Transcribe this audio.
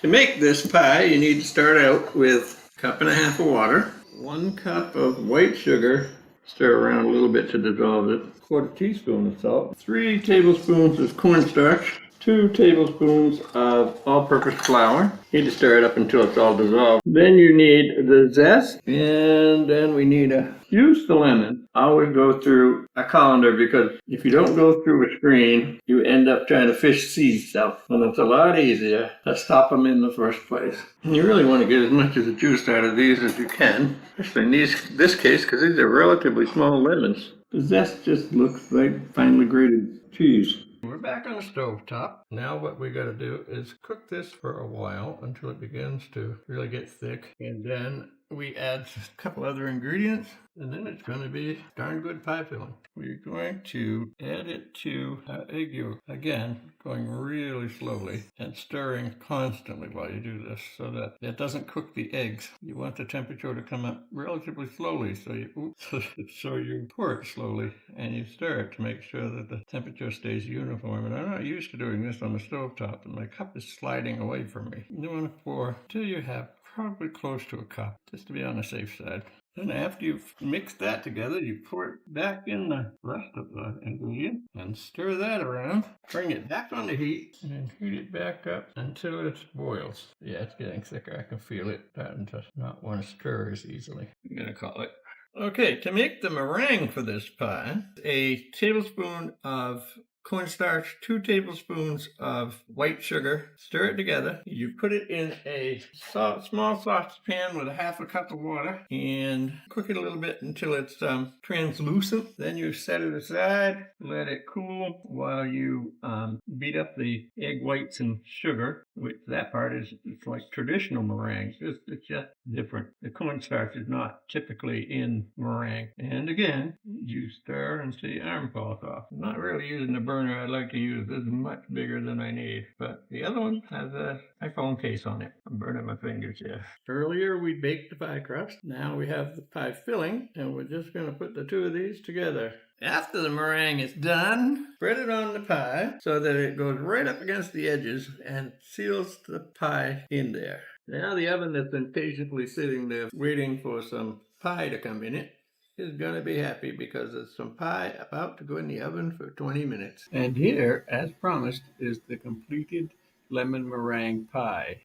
To make this pie, you need to start out with a cup and a half of water, 1 cup of white sugar, stir around a little bit to dissolve it, quarter teaspoon of salt, 3 tablespoons of cornstarch, 2 tablespoons of all-purpose flour. You need to stir it up until it's all dissolved. Then you need the zest, and then we need to use the lemon. Always go through a colander, because if you don't go through a screen, you end up trying to fish seeds out. And it's a lot easier to stop them in the first place. And you really want to get as much of the juice out of these as you can, especially in this case, because these are relatively small lemons. The zest just looks like finely grated cheese. We're back on the stove top. Now what we got to do is cook this for a while until it begins to really get thick. And then we add a couple other ingredients, and then it's going to be darn good pie filling. We're going to add it to our egg yolk. Again, going really slowly and stirring constantly while you do this so that it doesn't cook the eggs. You want the temperature to come up relatively slowly, so you pour it slowly and you stir it to make sure that the temperature stays uniform. And I'm not used to doing this on the stove top, and my cup is sliding away from me. You want to pour till you have probably close to a cup, just to be on the safe side. Then after you've mixed that together, you pour it back in the rest of the ingredient and stir that around. Bring it back on the heat and heat it back up until it boils. Yeah, it's getting thicker. I can feel it starting to not want to stir as easily. I'm going to call it. Okay, to make the meringue for this pie, a tablespoon of cornstarch, 2 tablespoons of white sugar, stir it together. You put it in a small saucepan with a half a cup of water and cook it a little bit until it's translucent. Then you set it aside, let it cool while you beat up the egg whites and sugar, which that part is it's like traditional meringue. It's just different. The cornstarch is not typically in meringue. And again, you stir until your arm falls off. I'm not really using the burner I'd like to use. This is much bigger than I need. But the other one has a iPhone case on it. I'm burning my fingers here. Earlier we baked the pie crust. Now we have the pie filling, and we're just going to put the two of these together. After the meringue is done, spread it on the pie so that it goes right up against the edges and seals the pie in there. Now the oven that's been patiently sitting there waiting for some pie to come in it is going to be happy, because there's some pie about to go in the oven for 20 minutes. And here, as promised, is the completed lemon meringue pie.